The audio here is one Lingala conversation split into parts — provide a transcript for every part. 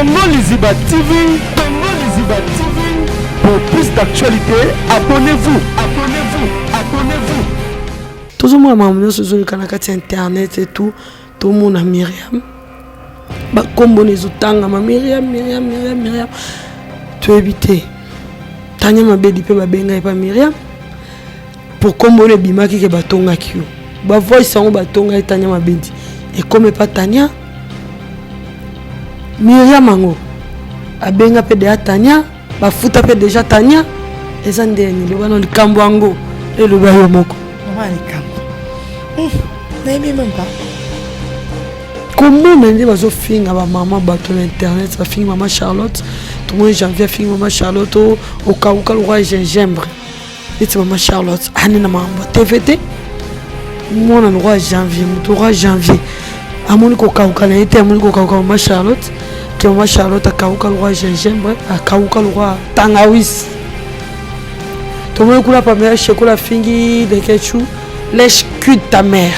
Tongo Liziba TV. Tongo Liziba TV. Pour plus d'actualité, abonnez-vous. Abonnez-vous. Abonnez-vous. Tout le monde m'a dit sur le canal internet et tout le monde a Myriam. Bah comme on est autant ma Myriam. Tu éviter. Tanya m'a dit pe ba benga pas Myriam. Pour comme on est bima qui batonga kio. Ba voice on batonga et Tanya m'a dit. Et comme pas Tanya Myriam ango. A benga pe de Tanya, ba futa pe déjà Tanya. Et ça ndeni le wana le kambango et le bayo moko. Maman le kambo. N'aimez même pas. Comment on dit que je maman bateau internet, ça finit maman Charlotte. Tout le monde janvier finit maman Charlotte au cas où le roi gingembre. Et maman Charlotte, année na maman TVT. Moi on a le roi janvier, le roi janvier. À mon cas où elle était, à mon cas où maman Charlotte, qui maman Charlotte à cas où le roi gingembre, à cas où le roi Tangawis. Tout le monde a pas mère chez la fingi de ketchup, lèche cul de ta mère.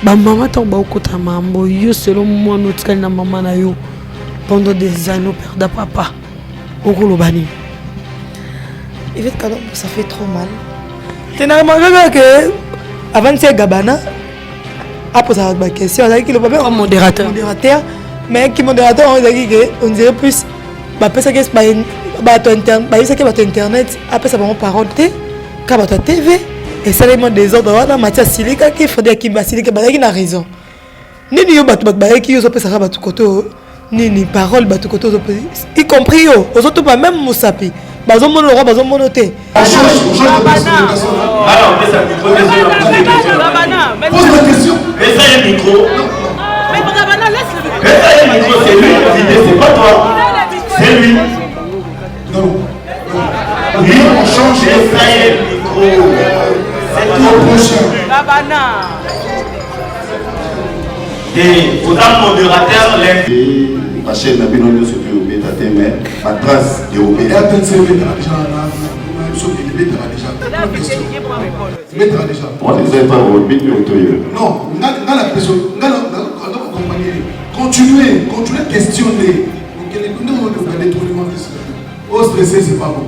Ba maman tomba okota mambo yo selon moi notre na maman na yo pendant des années perdre papa okolobani Yvette Kalombo ça fait trop mal. Tena mangaka que avant de Gabana après ça va question avec le papa modérateur mais qui modérateur on dirait plus ba pesa que ba internet ba que ba internet après ça va parole té ka ba TV. Et ça les des ordres wana Mathias Silika qui faudrait qu'il Silika qui a raison. Ni yo batu qui yo peut ça batu koto ni parole batu koto y compris yo aux autres pas même Moussapi. Bazo mono roi bazo monoté. Alors pose la question. Mais ça le micro. Mais Rabana laisse le micro. Mais ça le micro c'est lui l'invité c'est pas toi. C'est lui. Non. Lui on change et ça le micro. Et vous êtes modérateur, ma chaîne n'a pas de ce que vous mettez, mais ma trace de vous mettez. On ne sait pas vous mettez non, la question, continuez à questionner. Au stressé, c'est pas bon.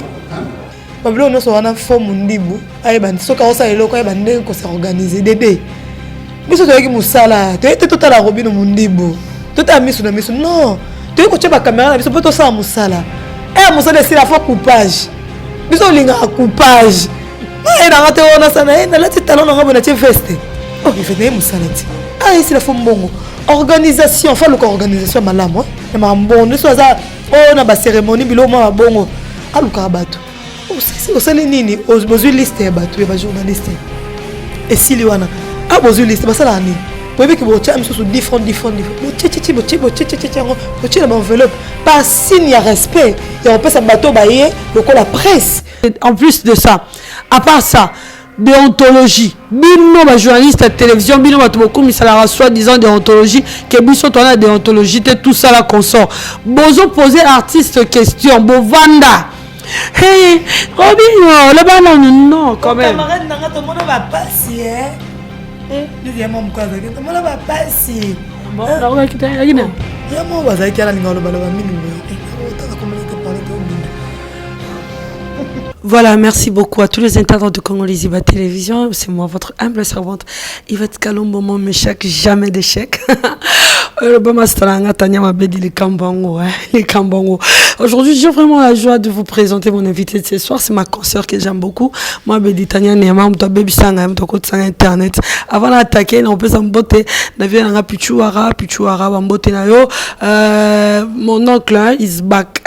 Pablo nous sommes en forme ndibu ay ban soka osa eloko ay ban ndenge ko s'organiser dédé biso to yaki musala to ete tota la robino mundibu tota misu na misu non to yeko cheba caméra na biso poto sa musala musala c'est la fois coupage biso linga coupage na ngate ona sana na lati talon na ngabo na tie veste oh il fait musala ti c'est la fois mbongo organisation fa loko organisation malamu na mambo nous sommes oh na ba cérémonie bilo ma bongo aluka bato aussi nini besoin liste ya bato ya journaliste et si liwana a besoin liste basala nini pobe ki bocha msusu different boche na enveloppe pas signe ya respect ya opesa bato baye loko la presse. En plus de ça, à part ça, déontologie bino ba journaliste à télévision bino bato beaucoup misala soi-disant déontologie que biso to na déontologie tout ça la consort bozo poser artiste question bovanda. Hey, Robin, le ballon, non, quand même. Camarade, tout le monde va passer, hein. Deuxième homme, quoi, tout le monde va passer. Bon, on va quitter, il y a un va aller à la ballon. Voilà, merci beaucoup à tous les internautes de Congo Liziba Télévision. C'est moi, votre humble servante, Yvette Kalombo, mon échec, jamais d'échec. Aujourd'hui, j'ai vraiment la joie de vous présenter mon invité de ce soir. C'est ma consoeur que j'aime beaucoup. Moi, Bédi Tania Nema, on doit baby sang, on doit côté internet. Avant d'attaquer, on peut s'embotter. On vient à Pichuara, m'embotter na yo. Mon oncle is back.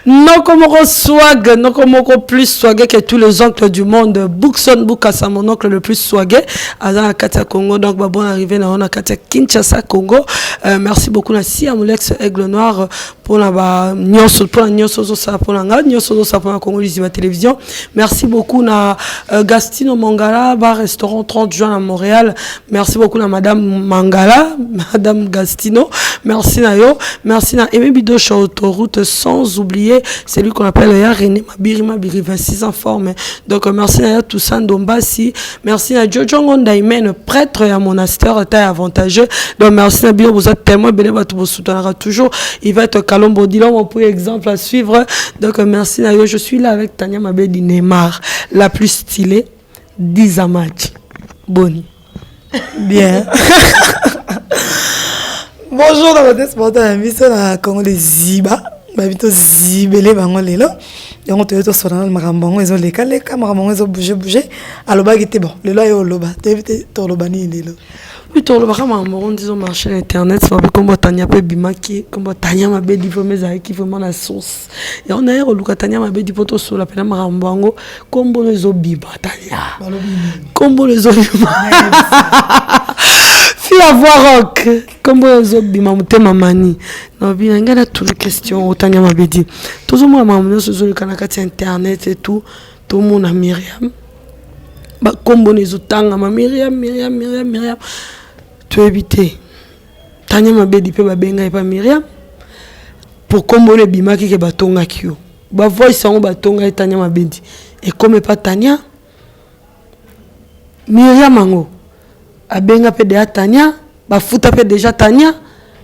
Non comme swag, non comme plus swag que tous les oncles du monde. Bookson Bukasa, mon oncle le plus swag. À Katia Congo, donc bon arrivé dans la Katia Kinshasa Congo. Merci beaucoup Nassi Amulex Aigle Noir pour la nyonso pour la nyonso ça pour la nyonso ça pour la Congo Liziba Télévision. Merci beaucoup na Gastino Mangala bar restaurant 30 juin à Montréal. Merci beaucoup na madame Mangala, madame Gastino. Merci na yo, merci na Aimé Bido sur autoroute sans oublier février, c'est lui qu'on appelle René Mabiri 26 en forme. Donc merci à Toussaint Dombassi, merci à Jojo Ngondaimen, prêtre et à monastère, taille avantageux. Donc merci à Bio, vous êtes tellement béni, vous soutenir toujours. Il va être Kalombo Dilon, pour exemple à suivre. Donc merci à je suis là avec Tania Mabedi Neymar, la plus stylée, 10 match. Bonne. Bien. Bonjour dans votre sponsor, mission à Congo les Ziba. Babito Zibele bango lelo. Et on te dit sur le marambongo ils ont les marambongo ils ont bougé. Alors bah était bon. Lelo est au loba. T'es to lobani lelo. Oui, tu le marambongo disons marché internet. C'est pas comme Tania pe bimaki, comme Tania mabe di faut mes qui vraiment la source. Et on a eu le Tania mabe di poto sur la pena marambongo comme les obiba Tania. Comme les obiba. La voix rock comme les bimamute mani non bien ngana toutes les questions otanya mabedi tout le monde m'a sur le canal internet et tout le monde a Myriam ba kombo les otanga ma Myriam tu éviter tanya mabedi pe ba benga et pas Myriam pour kombo les bimaki ke batonga kio ba voice on batonga et tanya mabedi et comme pas Tanya Myriam mango abenga pe de Tania ba futa pe déjà Tania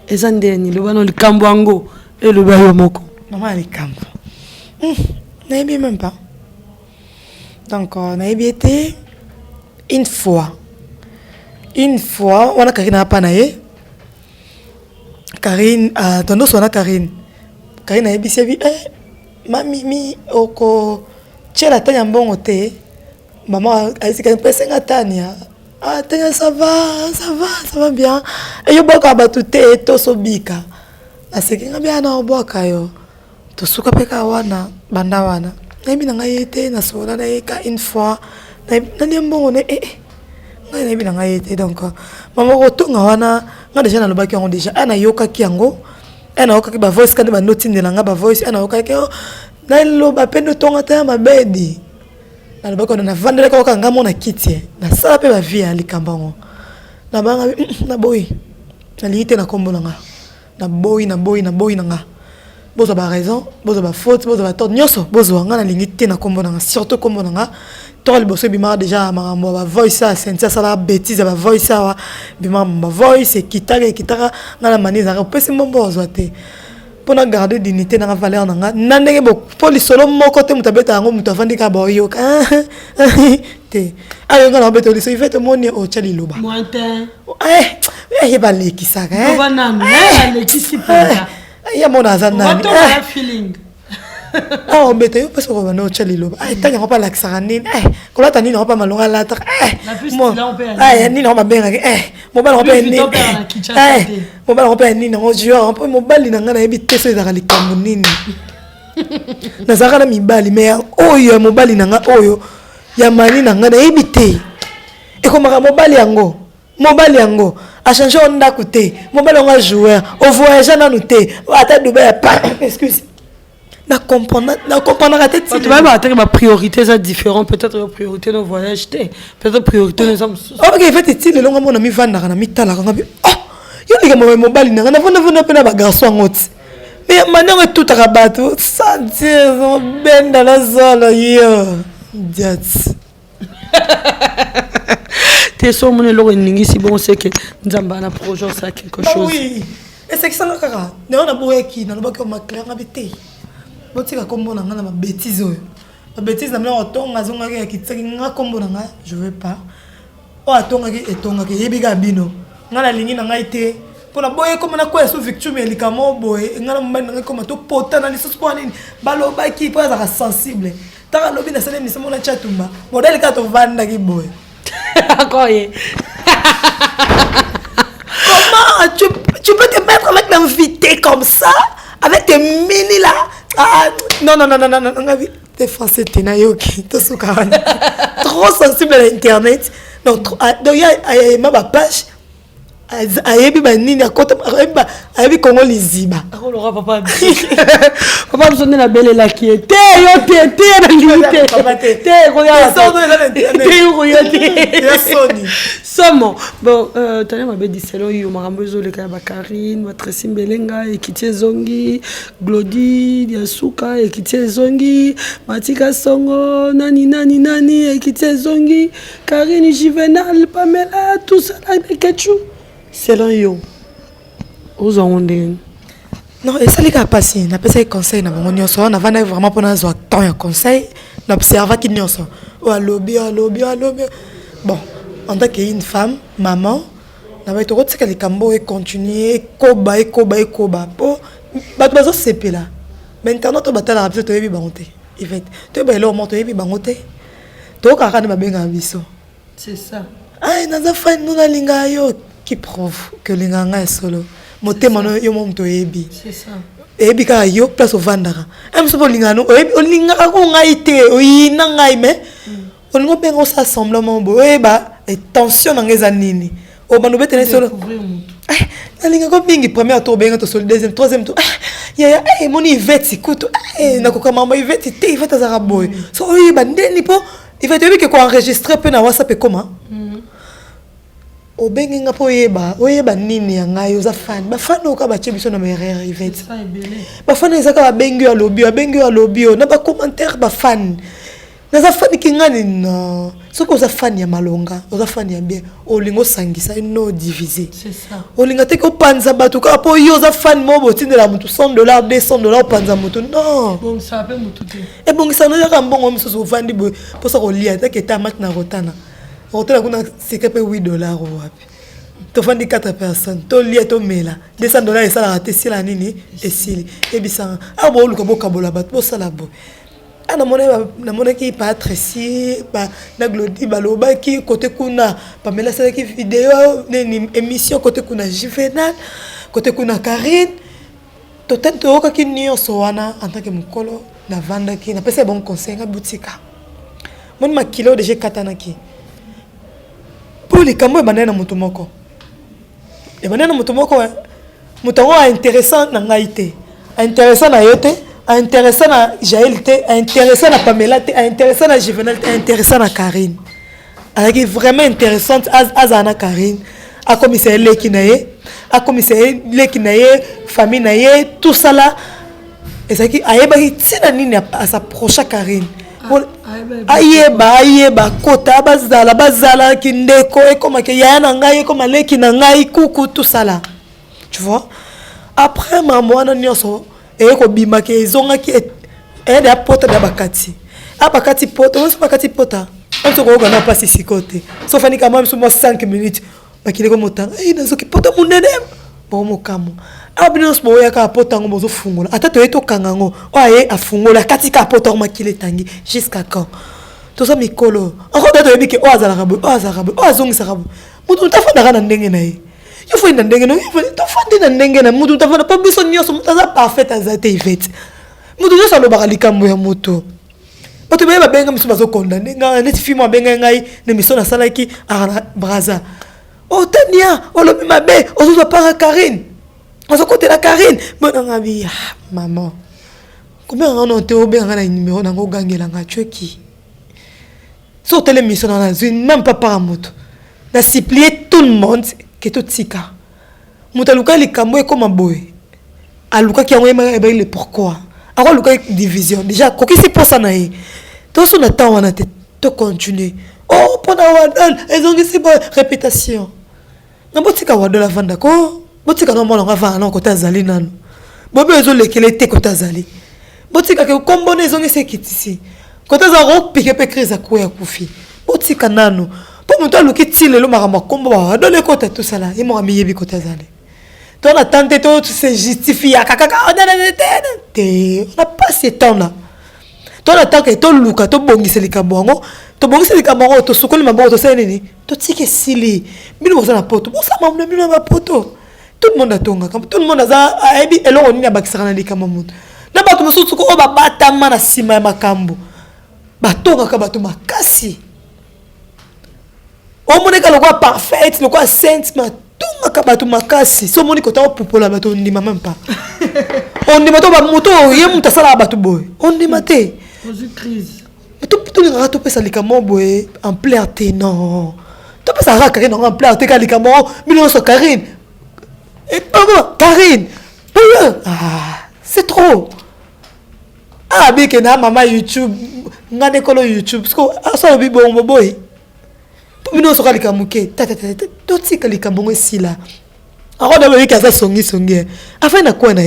ezandeni le bano likambo ango et le bayo moko maman likambo n'aimez même pas donc on a été une fois on a Karine apanaye Karine tondo sona Karine a ebisebi mami mi oko chela Tania mbongo te maman aisika pesenga Tania. Ah, ça va bien. Et yo boka batute to sobika. Na sekinga bien na oboka yo. To suka peka wana banda wana. Na bi na ngayete na sola na eka une fois. Na ndembongo ne na bi na ngayete donc maman rotonga wana nga déjà na lobaki on déjà ana yoka kiango. Ana yoka ki ba voice kandi ba note ndela nga ba voice ana yoka ki na loba pendo tonga ta mabedi. Na lobako na vandela ko kanga mona kiti na sala pe ba vie ali kambango na banga na boy na lité na kombo nga na boy nga bozo ba raison bozo ba faute bozo ba tort nyoso bozo nga na lingité na kombo nga surtout kombo nga to le bosso bima déjà marambo ba voice ça sentia ça la bêtise ba voice ça bima ba voice kitaka nga na maniza ko pesi mbombo zoate pour garder dignité dans la valeur nanga nandenge bo poli solo moko te mutabeta ngo mutu afandi ka boyo te ayo ngala beto liso ifete moni o chali loba mointen ba leki saka ba nanu leki sipa ya mona zanani what a feeling ah beto yo parce que no chali loba tanya ko pa la kisarani ko la tani no pa malonga la ta mo ni no ba benga mo ba no pa ni mo ba no pa ni no jo po mo bali na ngana ebi teso ezaka likambo nini nazaka na mibali mais oyo mo bali na nga oyo ya mani na ngana ebi te e ko maka mo bali yango a changer on ndako te mo bali nga joueur au voyage na nous te ata Dubaï pas excuse na comprendre la tête tu vas avoir ma priorité ça différent peut-être priorité nos voyages peut-être priorité nos hommes OK fait il le longa mona mi vanda na mi tala nga bi yo ndika mo mobali na na pena ba garçon ngoti mais maintenant tout à bateau sentir ben dans la zone yo diats t'es sur mon lo ningi si bon c'est que nzamba na projet ça quelque chose oui et c'est que ça kaka ne on a boyaki na lobaki ma clair ngabité botika kombo na nga na bêtise oyo ba bêtise na mna otonga zonga ke kitaki nga kombo na nga je veux pas o atonga ke etonga ke yebika bino nga na lingi na nga ite pona boye comme na ko so victime elikamo boye nga na mbani nga comme to pota na liso kwa nini baloba ki po za sensible taka lobi na sale misemo na chatumba modèle ka to vanda ki boye akoye comment tu peux te mettre avec l'invité comme ça avec tes mini là. Ah non, t'es français, t'es naïoki, t'es soukarane. Trop sensible à l'internet. Donc, il y a ma page. Ayebi ba nini akota ayebi Congo liziba. Oh le papa. Papa me sonne la belle la qui était yo té na limité. Té regarde. Té regarde. Somo. Bon, t'as ma belle dit selon yo marambezo le kaya Karine, Matresi Mbelenga, Ekitie Zongi, Glody, Yasuka, Ekitie Zongi, Matika Songo, nani, Ekitie Zongi, Karine Juvenal, Pamela, tout ça là, Ketchou. Selon yo. Aux ondes. Non, et ça les gars passé, n'a pas ces conseils na mon nyonso, on a vraiment pour nous temps un conseil, n'observe qui nyonso. Oh lobby. Bon, en tant qu'une femme, maman, na va être que les cambo et continuer koba. Bon, bah tu vas se séparer là. Maintenant tu vas te la rappeler tu es bien banté. Il fait, tu es bien là au monde tu es bien banté. Tu as carrément ma benga biso. C'est ça. Ah, dans un fan nous na linga yo qui prouve que linga est solo. Motema no yo mom to ebi. C'est ça. Ebi ka yo place au vandara. Am so bolinga no ebi olinga ko ngai te oyina ngai me. Olingo pengo sa semblement bo eba et tension na ngeza nini. O bando betene solo. Na linga ko bingi premier tour benga to solo deuxième troisième tour. Ya mon Yvette écoute na ko kama Yvette te Yvette azara boy. So oyeba ndeni po Yvette ebi ke ko enregistrer pe na WhatsApp e comment? Obenga po oyeba nini ya ngai oza fan ba fan oka ba chebiso na merere Yvette ba fan ezaka ba bengi ya lobby na ba commentaire ba fan na za fan ki ngani no soko oza fan ya malonga oza fan ya bien olingo sangisa no diviser c'est ça olinga te ko panza batu ka po yo oza fan mo botindela mutu $100 $200 panza mutu non bon ça peut mutu te e bon ça na ka mbongo misusu vandi bo po sa ko lia ta ke ta mat na rotana. Rotana kuna c'est que $8 wapi. Tu fais 4 personnes, tu lis to mela. $200 et ça la raté si la nini et si et bisang. Ah bon le kobo kabola bat bo ça la bo. Ah na monnaie qui pas Tracy, ba na Glody baloba qui côté kuna Pamela ça qui vidéo ni émission côté kuna Juvenal, côté kuna Karine. To tente oka ki nyonso wana en tant que mukolo na vanda ki na pesa bon conseil na boutique. Mon ma kilo de G katanaki. Pour les camo banana mutumoko. Et banana mutumoko mutongo intéressant na ngaité. Intéressant na yote, intéressant na Jaël te, intéressant na Pamela te, intéressant na Juvenal te, intéressant na Karine. Elle est vraiment intéressante azana Karine. A commissaire lekinaye, a commissaire lekinaye, famille naye, tout ça là. Et ça qui ayeba tina nini à sa prochaine Karine. Ayeba kota bazala kindeko et comme que yana ngai comme leki na ngai kuku tout ça là. Tu vois? Après maman na nyonso et ko bima ke zonga ki et da pota da bakati. Abakati pota, on se bakati pota. On se ko na passe ici côté. Sauf ani kama mso 5 minutes. Bakile ko motanga. Nazo ki pota munene. Bon mokamo. Abinos boya ka pota ngo bozo fungola. Ata to eto kangango. Oye afungola katika pota ko makile tangi jusqu'à quand? To ça mikolo. Encore dato yebike oazala rabo, oazongisa rabo. Mutu tafanda na ndenge na ye. Yo fo ndenge no, yo to fandi na ndenge na mutu tafanda pa biso nyoso mutaza parfait azate Yvette. Mutu nyoso lo bakalikambo ya moto. Bato beba benga miso bazo condamner nga neti fimo benga ngai ne miso na salaki a braza. Oh Tania, oh le mabe, oh zo para Karine. On se côté la Karine. Bon ngabi maman. Combien on a te obenga na numéro na ngo gangela nga qui. Sur télémission dans la zone même pas par moto. Na supplier tout le monde que tout tika. Mutaluka li kambo comme un boy. Aluka ki ngwe ma le pourquoi. Alors luka division déjà ko ki c'est pour ça na yi. Tout son attend on a te continuer. Oh pendant wadal ils ont dit c'est répétition. Na botika wadal la vanda ko. Botika no mona ngava na ko tazali nanu. Bobe ezo lekele te ko tazali. Botika ke kombo ne zongi se kitisi. Quand tu as piqué pe crise à quoi kufi. Botika nanu. Pour monter le kiti le marama kombo ba dans le côté tout ça là. Il m'a mis yebi ko tazali. Toi on a tenté tout se justifier kaka on a pas ce temps là. Toi on attend que to luka to bongise likabongo. To bongise likabongo to sukoli mabongo to sene ni. To tike sili. Bino boza na poto. Boza mamna bino na poto. Tout le monde a tonga. Tout le monde a ebi elo oni na bakisana na likamamuto. Na bato mususu ko ba batama na sima ya makambo. Batonga ka bato makasi. O mone ka lokwa parfait, lokwa sainte ma tonga ka bato makasi. So mone ko ta popola bato ndima même pas. On ndima to ba moto ye muta sala bato boy. On ndima te. Crise. Tout le rato pesa likamo boy en plein té non. Tu peux savoir Karine en plein, tu es comme Bino so Karine. Et maman, Karine. Ah, c'est trop. Ah, bien que na maman YouTube, na nekolo YouTube, parce que ça obi bon boy. Bino so kalika muke, toti kalika bongo si là. Alors d'abord il kaza songi. Afin na quoi na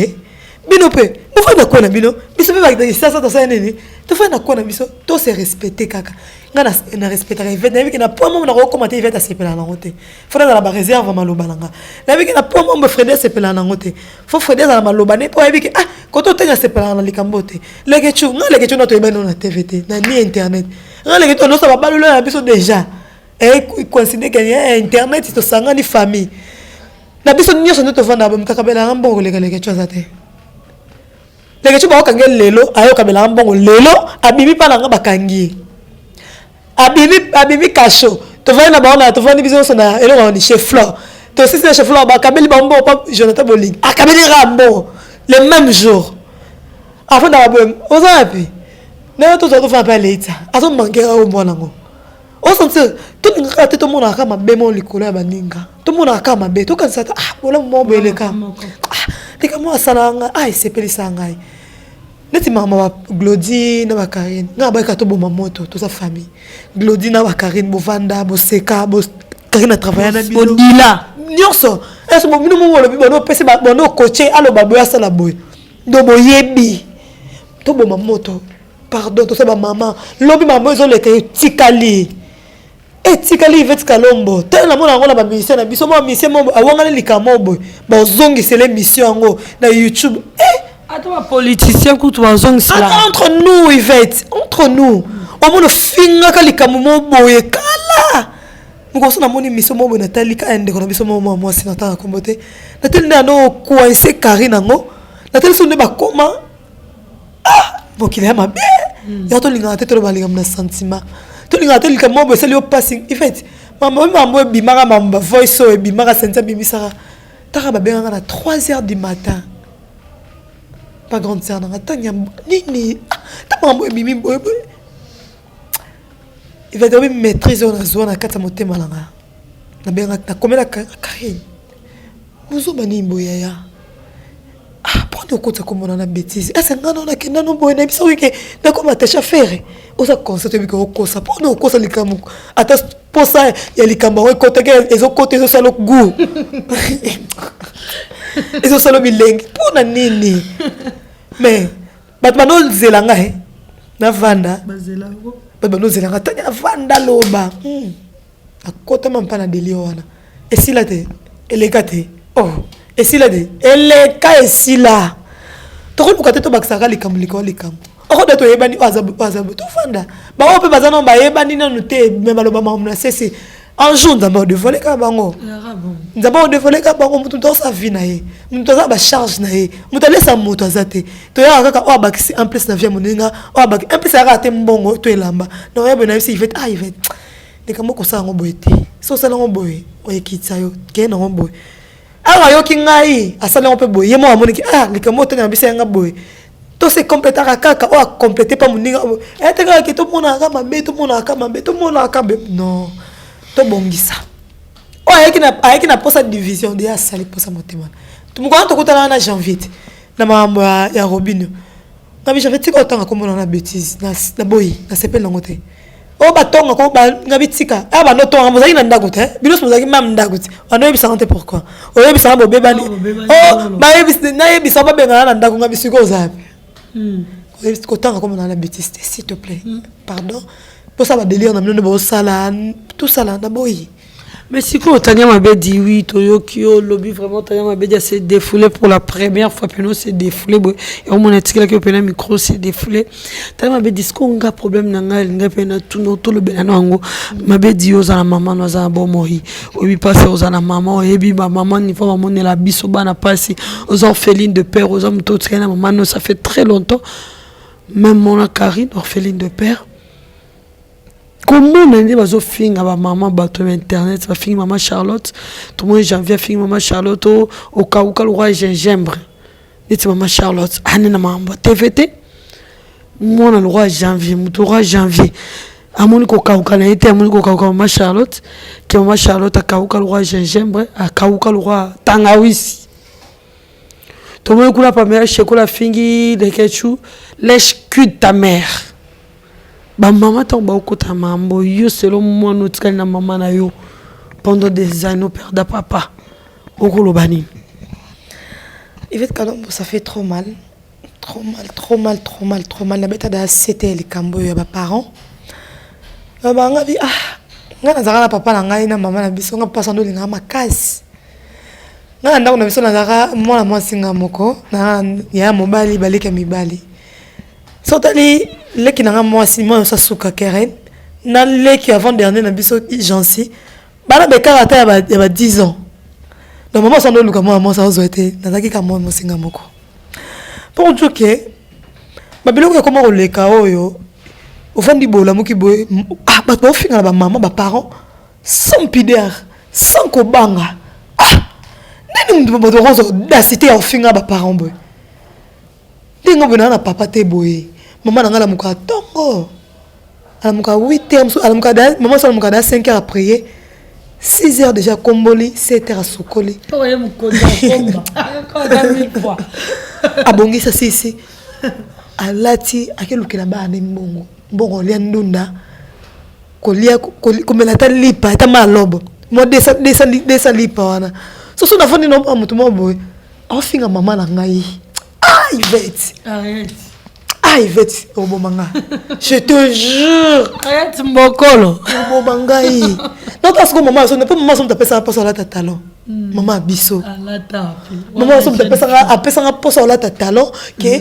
bino pe, vous faites na quoi na bino? Biso pe ba ça nini. Tu fais na quoi na biso? To se respecter kaka. Ngana na respecter event na biki na point mo na ko commenter event a sepela na ngote. Faut na ba réserve maloba nanga. Na biki na point mo frère sepela na ngote. Faut frère na maloba ne po biki ah ko to tenga sepela na likambote. Leke chu na to ebano na TVT na ni internet. Leke to no sa ba balolo na biso déjà. Et considérer qu'il y a internet to sanga ni famille. Na biso nyonso ndo to vanda ba mtakabela ngambongo leke chu azate. Les gens qui ont lelo ayo kabela mbongo lelo abibi pa nanga bakangi abibi kasho to vana na baona to vana biso na elo on chez Fleur to sisi chez Fleur ba kabeli bambo pa Jonathan Boling akabeli rambo le même jour avant na ba ozapi na to to fa pa leta aso mangera o mwana ngo o sentir tout ngaka te to mona kama bemo likolo ya baninga to mona kama be to kanisa ah bola mo beleka tika mo asalanga ai sepelisa ngai neti mama Glody na Karine na ba ka to boma moto to sa famille Glody na Karine bovanda boseka bo Karine travailler na bino Odila nyonso eso mo bino mo lo bibo no pese ba no coacher alo ba boya sala boy do boyebi to boma moto pardon to sa ba mama lobi mama zo le tikali etikali vet kalombo tena mona ngona ba mission na biso mo mission mo awanga likamo boy ba zongi c'est l'émission ngo na YouTube attends politicien ko to zongi cela entre nous Yvette entre nous au moins finga kalikamo mo boy kala ngo so na moni mission mo na talika ende ko na biso mo mo sinata kombote na tel na no coincer Karine ngo na tel so ne ba koma ah bokile ma be ya to linga te to ba linga na sentiment tout le monde a dit que c'est le passing. En fait, maman bimara mamba voice et bimara senza bimisara. Tara ba benga na 3h du matin. Pas grande sœur na tanya nini. Ta maman bimi boy. Il va devoir maîtriser na zone na kata motema langa. Na benga na komela Karine. Muzo bani boya ya. Ah, prends compte comme on a bêtise. Est-ce que on a que non bon na biso que na comme attaché faire. Osa concept bi ko kosa. Prends kosa likamu. Ata posa ya likamba ko côté ezo côté ezo salo goût. Ezo salo bileng. Pona nini? Mais bat banol zelanga he. Na vanda. bazelango Bat banol zelanga tanya vanda loba. Akota mampana delio wana. Et si la te elegate. Oh. Et si la dit, elle est cassée là. Tu vois que tu as baksa likam likam likam. On doit te yebani azabu tu fanda. Ba on peut bazana ba yebani na noté même lo ba mamna c'est un jour d'abord de voler ka bango. D'abord de voler ka bango mutu dans sa vie na ye. Mutu za ba charge na ye. Mutu laisse moto azate. To ya kaka o bakisi en plus na vie moninga o bak en plus ara te mbongo to elamba. No yebo na si fait ah fait. Ne kamo ko sa ngo boyete. So sa ngo boy. O ekitsa yo ke na ngo boy. Ah yo kingai asala on peut boy yemo amoni ki ah likamo tena bisa nga boy to se compléter kaka o compléter pas moninga e te ka ki to mona ka mabe to mona ka mabe to mona ka be non to bongisa o ayeki na posa division de asali posa motema to mko to kutana na janvier na mambo ya Robinho na bi janvier ko tanga komona na bêtise na boy na sepel na ngote o batonga ko ba ngabitika aba no tonga mozaki na ndako te bilos mozaki mam ndako te ono yebisa nte pourquoi o yebisa bo bebani o ba yebisa na yebisa ba benga na ndako ngabisi ko zapi o yebisa ko tanga comme na bêtise s'il te plaît pardon pour ça va délire na mino bo sala tout ça là na boy. Mais si quand Tania m'avait dit oui, Toyokio, lobby vraiment Tania m'avait dit c'est défoulé pour la première fois, puis nous c'est défoulé, et on m'a dit que le micro c'est défoulé. Tania m'avait dit ce qu'on a problème n'anga, il n'a pas tout le bénano m'avait dit aux la maman nous a bon mori, oui passer aux la maman, et puis ma maman il faut maman la bisoba n'a pas si aux orphelines de père, aux hommes tout ça, maman nous ça fait très longtemps, même mon Karine orpheline de père. Comment on a dit que finga ba maman bateau internet va finga maman Charlotte tout le monde janvier finga maman Charlotte au cas où le roi gingembre dit maman Charlotte année na maman TVT moi le roi janvier mon roi janvier amoni kokauka na ete amoni kokauka mama Charlotte ke mama Charlotte akauka le roi gingembre akauka le roi tangawisi tomoni kula pa mère chekola fingi de ketchu lèche cul de ta mère ba maman ton ba okota mambo yo selon moi notikali na maman na yo pendant des années au père de papa okolo bani Yvette Kalombo ça fait trop mal na beta da c'était les cambo ya ba parents ba nga bi nga nazaka na papa na ngai na maman na biso nga pasa ndo linga makasi nga ndako na biso nazaka mwana mwasi nga moko na ya mobali baleka mibali sotali leki na nga mwasi mo sa suka Keren na leki avant dernier na biso jansi bana bekara ata ya ba 10 ans donc maman sa ndo luka mwana sa ozo ete nazaki ka mwana mwasi nga moko pour dire que babilo ko comment oleka oyo ofandi bola muki boy bato ofinga ba maman ba parents sans pudeur sans kobanga nani mtu bato rozo d'audacité ofinga ba parents boy dingo bana na papa te boy maman na ngala muka tongo ala muka 8h ala muka da maman sa muka da 5h à prier 6h déjà komboli 7h à sokoli oye mukonda komba koda mikwa abongi sa sisi alati akelukela bana mbongo mbongo lia ndunda kolia komela ta lipa ta malobo mo desa lipa wana so na fandi no mutu mo boy ofinga mama na ngai Yvette Yvette obomanga je te jure arrête mbokolo obomangai non parce que maman so ne peut maman so t'apesa pas sur la talon maman biso maman so t'apesa nga pas sur la talon que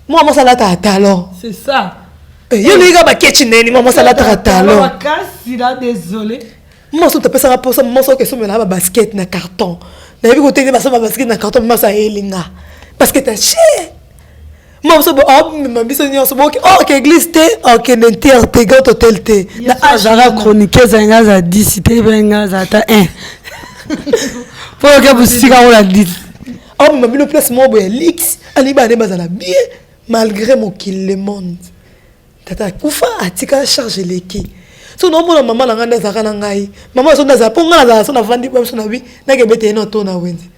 moi maman ça la talon c'est ça yo liga ba ketchineni maman ça la talon kasi là désolé maman so t'apesa nga pas maman so que so mela ba basket na carton na bi ko tene ba so ba basket na carton maman ça elinga parce que t'as cher maman so maman biso ni so ok église te ok n'inter te grand hôtel te na ajara chronique zanga za 10 te benga za ta 1 pour que vous siga on la 10 maman bino place mo boy lix ali ba ne bazala bien malgré mon qu'il le monde tata kufa atika charge leki so no mona maman na nganda za kana ngai maman so ndaza ponga na so na vandi ba so na bi na ke bete no to na wenzi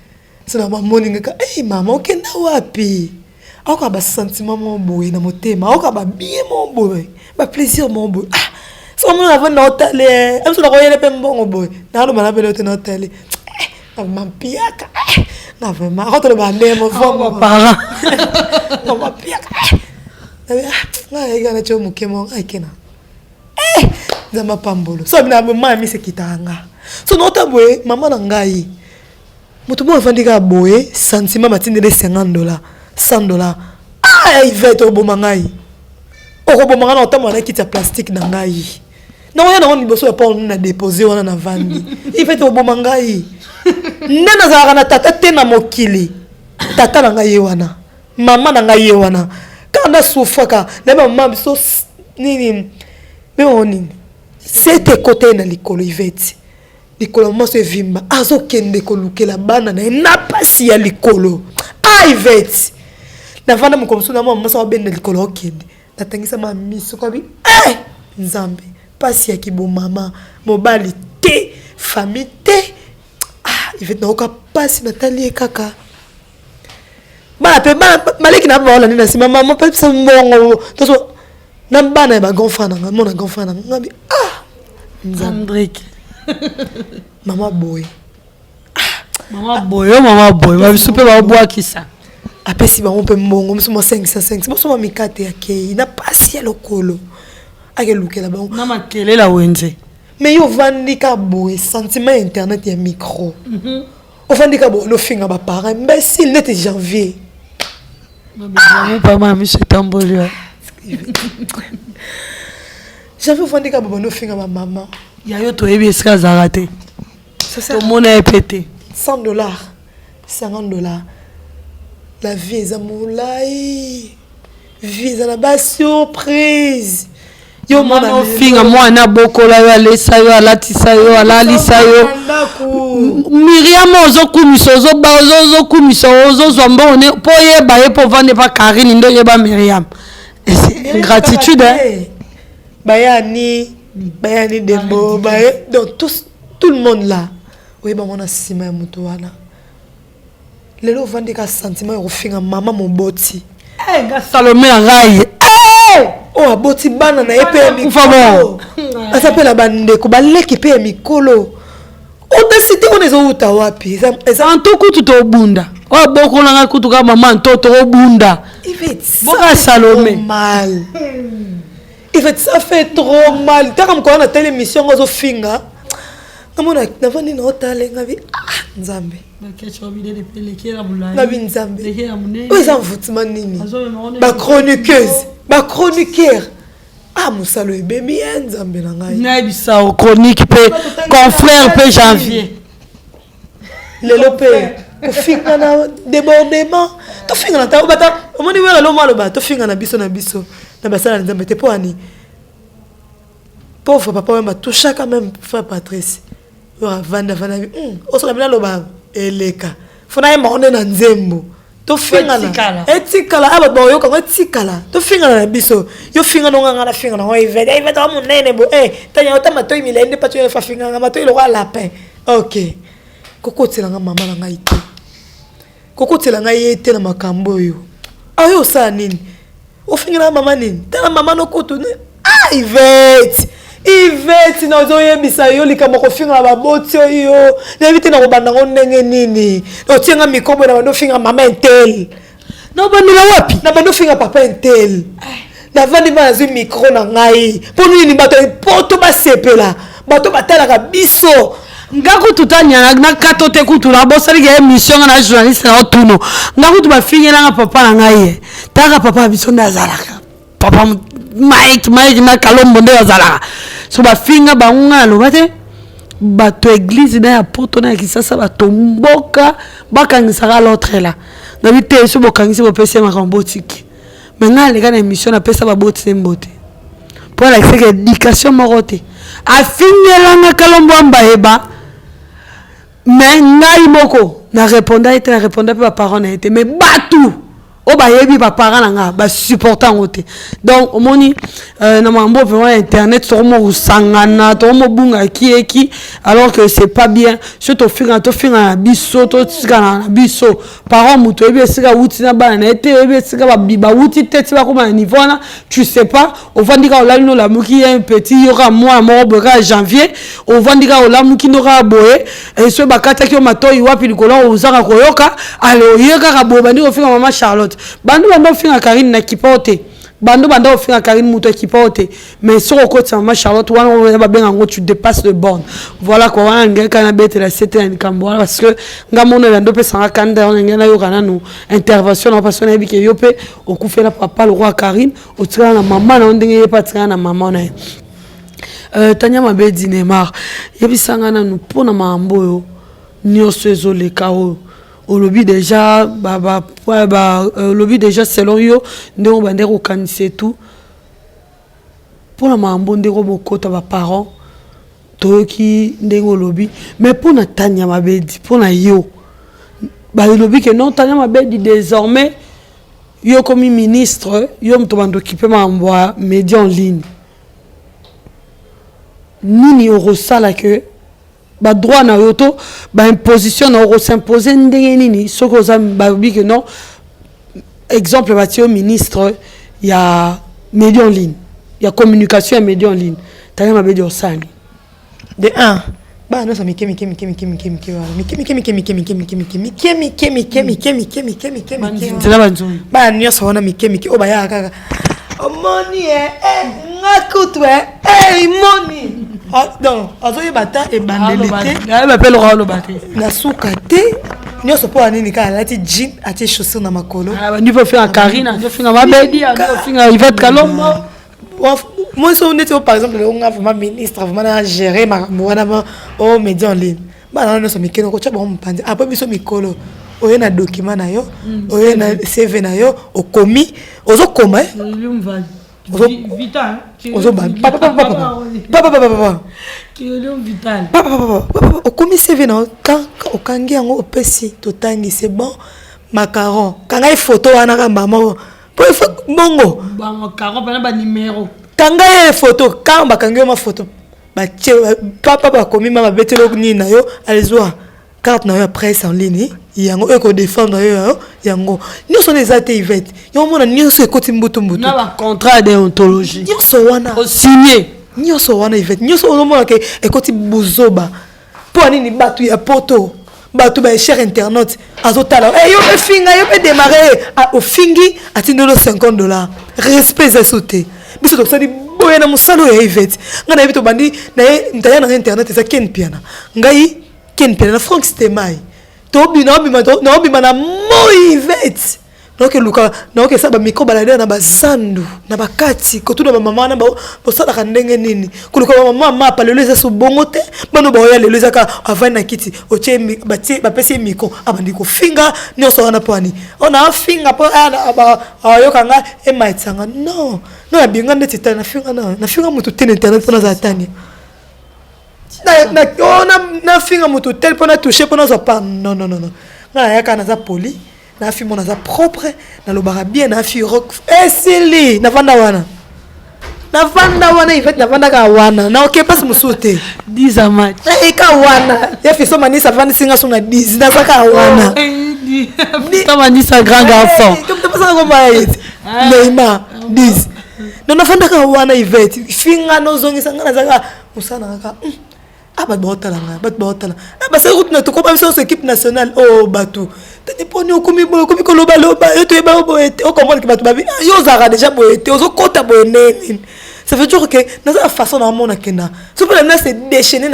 so na mamoni ngaka maman okenda wapi aka ba sentiment mon boy na motema aka ba bien mon boy ba plaisir mon boy so mo na vanda hôtel am so na koyele pe mbongo boy na lo mana bele na hôtel na mampiaka na vraiment quand le bande mo fo parents na mampiaka na ega na chomo kemo akena zama pambolo so bina mama mi se kitanga so nota boy mama na ngai mutu mo vandika boy sentiment matindele $50 $100 Yvette obomangai okobomanga na otama na kiti plastique na ngai na oya na on liboso ya pa on na déposer wana na vandi Yvette obomangai nana za na tata te na mokili tata na ngai wana mama na ngai wana kana sufaka na mama biso nini be oni c'était côté na likolo Yvette likolo mo se vimba azokende kolukela bana na pasi ya likolo Yvette na vanda mukomso na mama sa bende likolo okende natangisa ma miso kwa bi nzambe pasi ya kibo mama mobali te famille te Yvette na oka pasi natali kaka bana pe maleki na ba wala ni na sima mama pe sa mbongo to na bana ba gonfana nga mona gonfana nga bi Andrick mama boy ba super ba boa kisa apesi bango pe mbongo mso 5 mso mikate yake na pasi ya lokolo ake lukela bango na makele la wenze mais yo vandika boy sentiment internet ya micro ofandika bo no finga ba parents imbécile net janvier Maman pas mami c'est tambolio j'avais ofandika bo no finga ba maman ya yo to ebi eska zarate ça to mona epete $100 $50 la vie est amoulai vie est la base surprise yo mona finga mwana bokola yo alesa yo alatisa yo alalisa yo Miriam ozokumisa ozokumisa ozozwa mbone po yeba ye po vande pa Karine ndo yeba Miriam c'est ingratitude Bayani Dembo, donc tout le monde là. Oui, bah, on a sima ya mutu wana. Lelo vandi ka sentiment yo finga maman mon boti. Eh, ga Salomé Rai. Oh, boti bana na épée mikolo. Ça s'appelle la bande ko baleki pe mikolo. On décide on est au tawapi. En tout coup tout au bunda. Oh, boko na kutu ka maman toto au bunda. Boka Salomé mal. Ça fait trop mal. T'as comme quoi on a telle émission aux finga. Comment on a vendu notre talent ngavi nzambe. Ngavi nzambe. Oui ça vous nini. Ba chroniqueuse, ba chroniqueur. Ah musalo baby nzambe na ngai. Na bisa o chronique pe confrère pe janvier. Le lope ko finga na débordement. To finga na ta bata. Omoni wera lo malo ba to finga na biso. Na basala nzambe te po ani. Pauvre papa m'a touché quand même frère Patrice. Vanda oso la loba eleka fona maone na nzembo to finga na etikala aba boyo ko etikala to finga na biso yo finga no nganga na finga na ho ivete to munene bo tanya otama to imilende pa to fa finga ngama to lo lapin OK kokotela nga mama na ngai te kokotela nga yete na makambo yo ayo sa nini o finga na mama nini tala mama no koto Ivete na ozoye bisa yo likama ko finga ba boti yo na evite na kobanda ngondenge nini o tienga mikobo na bando finga mama entel na bando la wapi na bando finga papa entel na vandi ba zu micro na ngai ponu ni bato poto ba sepela bato batala ka biso ngaku tutanya na katote kutula bosali ga émission na journaliste na otuno ngaku tubafinga na papa na ngai taka papa biso ndazalaka papa Mike na kalombo nde azala so ba finga bangunga lobate bato église na ya poto na kisasa bato mboka bakangisaka l'autre là na bité so bokangisi bopesi makambo tiki maintenant les gars na émission na pesa ba boti mbote pour la c'est éducation morote a finga na kalombo ambaeba mais ngai moko na répondait pe parole na été mais batou o ba yebi ba parents nga ba supportant ngote donc omoni na mambo vraiment internet sur mo usangana to mo bunga ki alors que c'est pas bien surtout to finga biso to tsikana biso parents muto ebi sika wuti na bana ete ebi sika ba biba wuti tete ba kuma niveau na tu sais pas on va dire la no la muki un petit yora moi mo beka janvier on va dire la muki no ka boye et so ba kata ki o matoi wapi likolo uzanga koyoka alors yeka ka boye bandi o finga mama Charlotte bandu bando finga Karine na kipote bandu bando finga Karine muto kipote mais sur au côté maman Charlotte wana ba benga ngo tu dépasses le borne voilà quoi wana ngeka na bete la c'était en kambola parce que ngamono bando pe sanga kanda on ngena yo kana no intervention na personne ebike yo pe okufela papa le roi Karine o tsana na maman na ndenge pas tsana na maman na Tanya Mabedi Neymar yebisanga na no pona mambo yo nyoso ezoleka o lobby déjà lobby déjà selon yo ndeko bandeko kanise tout pour la mambo ndeko bokota ba parents toki ndeko lobby mais pour na Tanya Mabedi pour na yo ba lobby que non Tanya Mabedi désormais yo comme ministre yo mto bando occuper mambo média en ligne nini orosala que ba droit na yoto ba imposition na ro s'imposer ndenge nini soko za ba bi que non exemple ba tio ministre ya média en ligne ya communication et média en ligne Tanya Mabedi osani de 1 ba no sa mi kemi ba nyo sa wana mi kemi o ba ya kaka money ngakutwe money donc azoye bata e bandelete na m'appelle Rolo Baté na sukate nyo so po anini ka lati jean ati chaussure na makolo ah ni faut faire Karina ni faire Mabedi ni faire Yvette Kalombo moi so on était par exemple on a vraiment ministre vraiment gérer ma wana au média en ligne ba na so mikeno ko chaba mpande après biso mikolo oye na document na yo oye na CV na yo okomi ozokoma vital papa vital okomi CV na quand okangi yango opesi totangi c'est bon macaron kanga photo wana ka maman pour bongo macaron bana ba numéro kanga ye photo quand bakangi ma photo ba papa ba komi mama betelo ni na yo alizwa carte na yo presse en ligne yango eko défendre yo yango nyonso les ate Yvette yo mona nyonso ekoti mbutu na ba contrat de déontologie nyonso wana o signé nyonso wana Yvette nyonso mona ke ekoti buzoba po nini batu ya poto batu ba cher internet azotala yo pe finga yo pe démarrer au fingi atindolo $50 respect za sauter biso to sali boye na musalo ya Yvette ngana bito bandi na ntaya na internet eza ken piana ngai ken piana na Frank Stemai to bina na moi Yvette donc luka na oke saba micro balade na bazandu na bakati kotuna ba mama na ba sala ka ndenge nini kuluka ba mama pa lelo eza so bongote bano ba ya lelo eza ka avant na kiti oche ba pesi micro abandi ko finga nyoso wana pwani ona finga po ba yo kanga e maitsanga no ya binga ndeti tana na finga mutu tene internet pona za tani na finga mutu tel pona toucher pona za pa non na ya kana za poli na fi mona za propre na lobara bien na fi rock esili na vanda wana Yvette na vanda ka wana na oke passe musote 10 à match ka wana ya fi so manisa vanda singa so na 10 na saka wana ça mani sa grand garçon comme tu penses comme Neymar 10 na vanda ka wana Yvette finga no zongisa ngana zaka musana ka bat botala basa route na to ko ba so équipe nationale batu tani poni okomi koloba yo to eba boete o comprendre que batu babi yo zara déjà boete ozo kota boene ça veut dire que na sa façon na mona kena so pour na se déchaîner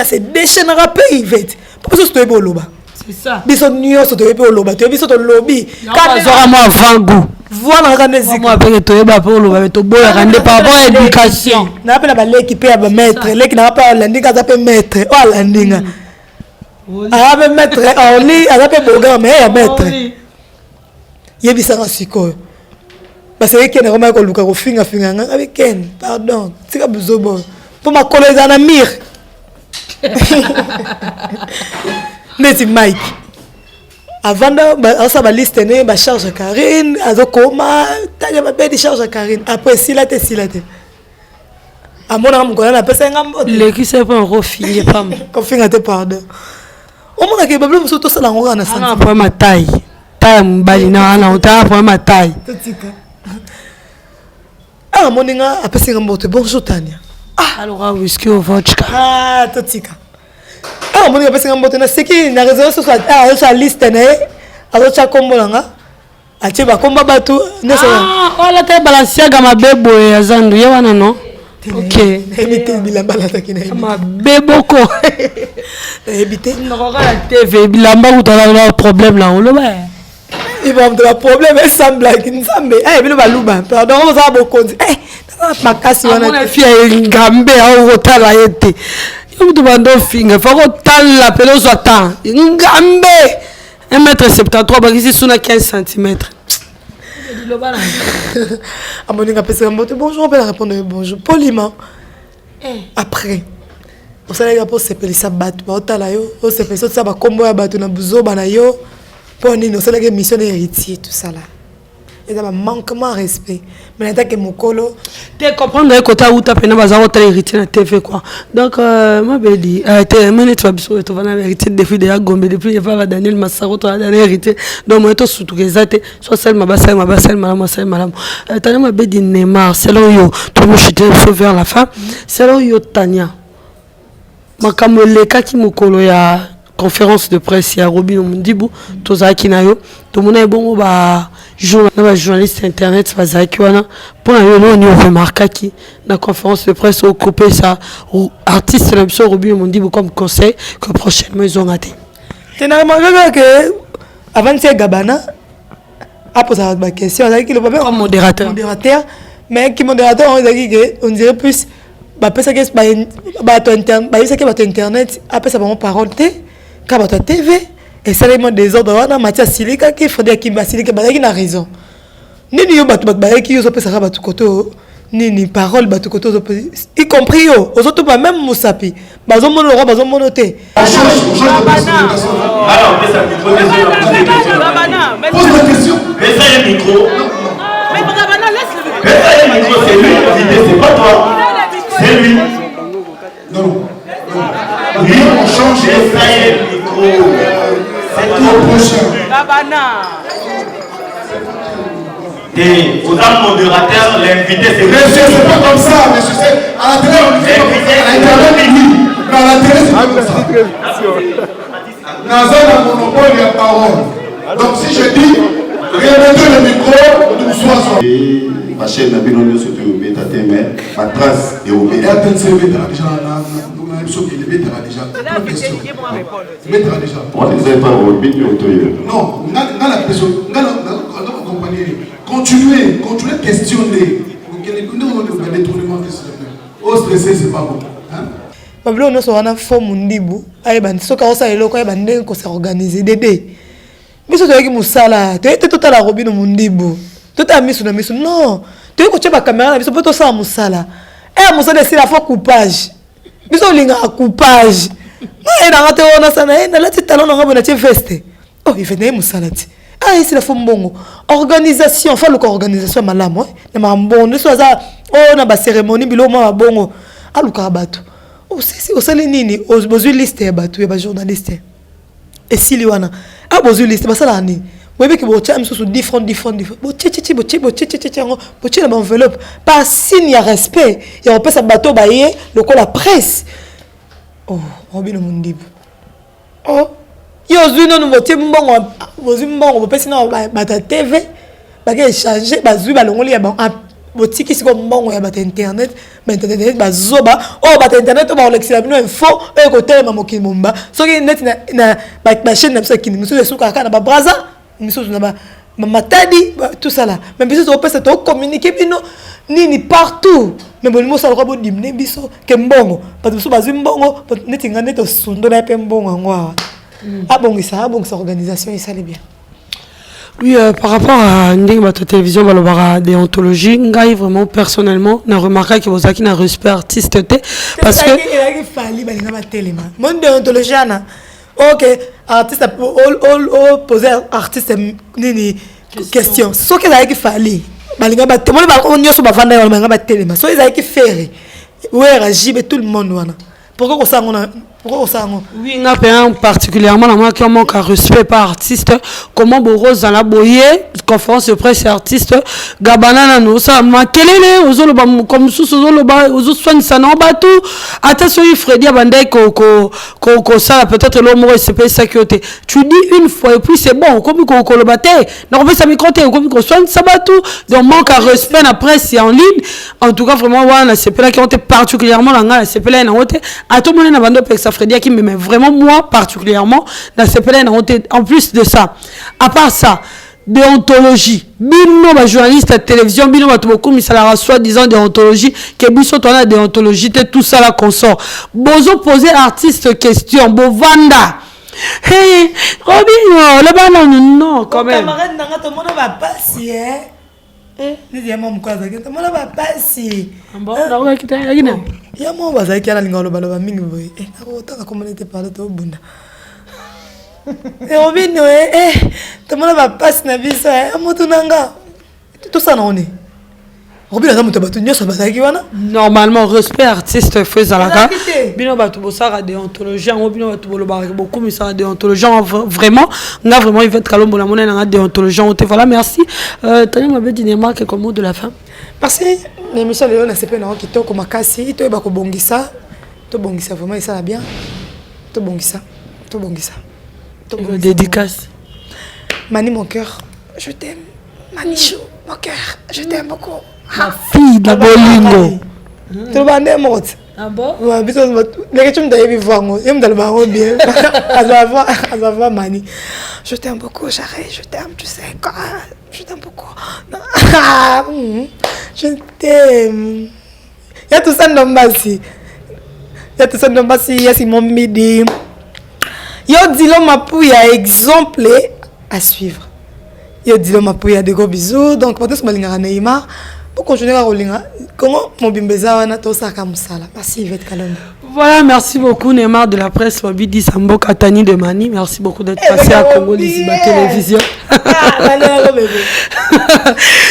rapper Yvette parce que to eba loba c'est ça biso nyoso to eba loba to biso to lobby ka zora mo avant goût voilà quand zika moi après to eba pour loba to boya rende par rapport à éducation na appelle ba leki pe ba maître leki na pa landinga za pe maître o landinga be maître oli pe boga mais ya maître yebisa siko parce que ken roma ko luka ko finga nga avec ken pardon tika buzobo pour ma collègue na mir neti Mike avant ça ba liste ne ba charge Karine azokoma tanya ba be charge Karine après silate amona mukona na pesa ngambo le qui c'est pas refinge femme ko finga te pardon o mona ke bablo muso to sala ngora na sana pour ma taille mbali na ota pour ma taille moninga apesa ngambo te bonjour Tania alors whisky au vodka totika moninga apesa ngambo te na seki na réseau so sa liste ne azo cha kombo nga atie ba komba batu neso wala te balansiaga mabebo ya zandu ye wana no ok ebite bilamba la takina mabeboko ebite nokaka la TV bilamba kutala problème là on le va il va avoir problème sans blague nzambe bino baluba pardon on va bokonzi makasi wana na fille ngambe au kotala yete yo to bando finga fa kotala pelo so temps ngambe 1m73 bakisi suna 15 cm moninga pesa mbote bonjour on peut répondre bonjour poliment après on s'allait pour sepelisa batu otala yo o sepelisa ça ba kombo ya batu na buzoba na yo pour nini on s'allait mission d'héritier tout ça là et ça va manquement respect mais n'attends que mokolo te comprendre que ta uta pena baza hôtel héritier na TV quoi donc moi be dit te mene tu biso to vana héritier de fille de ya Gombe depuis il va Daniel Massaro to dernier héritier donc moi to sutukezate so sel mabasel malam tana ma be dit Neymar c'est là yo to mo chite vers la fin c'est là yo Tania makambo lekaki mokolo ya conférence de presse ya Robin Mundibu tozaki na yo to mona ebongo ba journaliste internet bazaki wana pour yo no ni remarquaki na conférence de presse au couper ça artiste na biso Robin Mundibu comme conseil que prochainement ils ont raté tena magaga que avant de Gabana a posé la question avec le papa modérateur mais qui modérateur on dirait plus ba pesa que ba to internet ba que ba to internet après ça vraiment parole ka ba to TV et ça les désordre wana Mathias Silika qui Frédéric Kimba Silika ba qui na raison nini yo ba qui yo so pesa ka ba to koto nini parole ba to koto y compris yo aux autres pas même Moussapi ba zo mono ba zo mono te alors pose la question mais ça le micro mais Babana laisse le micro c'est lui l'invité c'est pas toi. C'est lui. Non. Lui, on change et ça y est, le micro. C'est trop prochain. Et aux âmes modérateurs, l'invité c'est... Monsieur, c'est pas comme ça, monsieur. À la télé, on dit à l'intérieur, oui. Mais à la télé, c'est pas comme ça. Nazan a monopole et parole. Donc si je dis, remettez le micro, nous sois. Ma chaîne a bien donné ce que vous mettez à tes mains, ma trace et au Il y médias. a peut-être déjà, il mettra déjà. Il mettra déjà. On ne sait pas au but de l'autorité. Non, dans la question, dans la compagnie, continuez à questionner. Le détournement, au stressé, c'est pas bon. Pablo no so wana forme ndibu ay ban soka osa eloko ay ban ndenge ko se organiser dede biso to yaki musala to ete to tala robino mundibu to ta misu na misu non to yeko cheba caméra na biso poto sa musala musala c'est la fois coupage biso linga coupage na ina ngate ona sana ina lati talon nga bona tie veste oh il fait ne musala ti c'est la forme bongo organisation fa le organisation malamu na mambondo so za na ba cérémonie bilo ma bongo aluka bato au salé nini aux liste ya batu ya ba journaliste et si liwana aux liste ba sala ni webe ki bo tcham so different bo tchi bo tchi na enveloppe pas signe ya respect ya on peut sa bateau ba yé le ko la presse oh Robino Mundibu oh yo zuno no motie mbongo bo pesi na ba ta TV ba ke changer ba zu ba longoli ya ba botiki siko mbongo ya bata internet ba internet bazoba bata internet ba olexela bino info ko telema mokili momba soki net na ba chaîne na biso kini miso suka kana ba braza miso na ba matadi tout ça là même biso to pesa to communiquer bino nini partout mais bolimo sala ko dimne biso ke mbongo ba biso bazwi mbongo net ngane to sundo na pe mbongo ngwa abongisa organisation et ça les bien. Oui, par rapport à une télévision, la déontologie, ngai vraiment personnellement, n'a remarqué que vous avez un respect artiste parce que il fallait balina téléma. Mon déontologie na. OK, artiste poser artiste nini question. Ce que il fallait balina ba témoin ba on nyoso ba vanda balina ba téléma. So ils avaient faire. Ouais, rajibe tout le monde wana. Pourquoi ça on a oui, particulièrement moi qui manque un respect par artiste, comment Boros dans la boyer, conférence de presse artiste, Gabana nous ça makelele aux comme sous aux soins ça non batou. Attention, Freddy Abandai ko ça peut-être l'homme respect sécurité. Tu dis une fois et puis c'est bon, comme qu'on le battait. Non, on peut ça me compter comme qu'on soigne ça batou. Donc manque un respect la presse en ligne. En tout cas vraiment voilà, c'est là qui ont été particulièrement là, c'est là à tout le monde n'a pas ça Freddy qui mais vraiment moi particulièrement dans ces plaies en plus de ça à part ça déontologie bino ba journaliste à télévision bino ba beaucoup mais ça la soit disant déontologie que biso to la déontologie tout ça la consort bozo poser artiste question bovanda hey Robinho le ballon non quand même camarade nanga to mona ba passer deuxième homme quoi ça to mona ba passer bon na kita yagina ya mo bazaki ala linga loba mingi boy akotaka communauté parler to bunda Robinho to mona ba passe na biso moto nanga tout ça non est Robinho za moto batu nyoso bazaki wana normalement respect artiste faisalaka bino batu bosara déontologie en bino batu boloba beaucoup mais ça déontologie vraiment on a vraiment il va être calme la monnaie na déontologie on te voilà merci Tania m'avait dit Neymar comme mot de la fin parce que l'émission Léon na CP na kitoko makasi to ba ko bongisa vraiment ça va bien to bongisa dédicace Mani mon cœur je t'aime Manichou mon cœur je t'aime beaucoup ma fille de Bolingo tu vas ne mot ah bon ouais biso les tu me d'ailleurs vivre yem dans le baron bien à va Mani je t'aime beaucoup chérie je t'aime tu sais quoi je t'aime beaucoup je t'aime il y a tout ça dans Mbasi il y a Simon Midi yo dilo mapu ya exemple à suivre yo dilo mapu ya de gros bisous donc peut-être malinga Neymar pour continuer à rouler comment mon bimbeza wana to saka musala merci Yvette Kalonda. Voilà, merci beaucoup Neymar de la presse Wabidi Sambo Katani de Mani, merci beaucoup d'être passé à Congo Liziba Télévision.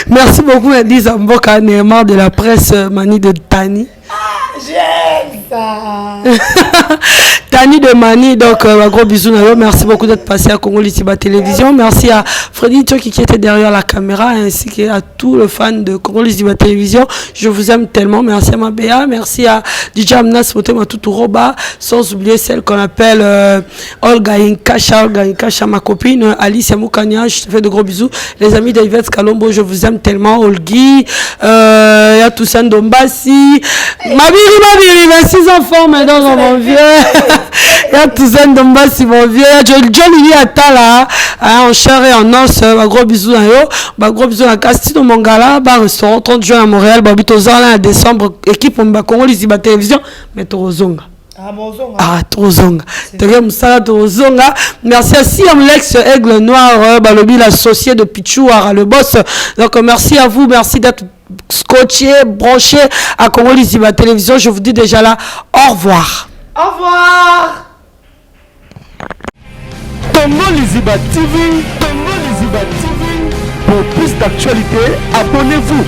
Merci beaucoup Eddie Sambo Neymar de la presse Mani de Tani. J'aime ça. Tani de Mani, donc un gros bisou. Merci beaucoup d'être passé à Congo Litiba Télévision. Merci à Freddy Tchoki qui était derrière la caméra, ainsi qu'à tous les fans de Congo Litiba Télévision. Je vous aime tellement. Merci à ma Béa, merci à DJ Amnas Motema Tuturoba, sans oublier celle qu'on appelle Olga Inkasha, ma copine Alice Yamoukania. Je te fais de gros bisous. Les amis d'Yvette Kalombo, je vous aime tellement. Olgui, il y a Toussaint Dombassi, Mabiri, 26 enfants maintenant dans mon vieux. Il y a Toussaint Dombassi, mon vieux. John Lili Atala, en chair et en os. Gros bisous à yo. Gros bisous à Castino Mongala, restaurant 30 juin à Montréal. Babitozala en décembre. Équipe on Congo Lisiba Télévision. Mais Torozonga. Ah, Torozonga. Torozonga. Merci à Siam Lex, Aigle Noir, Balobi, l'associé de Pichou, le boss. Donc, merci à vous. Merci d'être scotché, branché à Congo Lisiba Télévision. Je vous dis déjà là, au revoir. Au revoir. Congo Lisiba TV, Congo Lisiba TV. Pour plus d'actualités, abonnez-vous.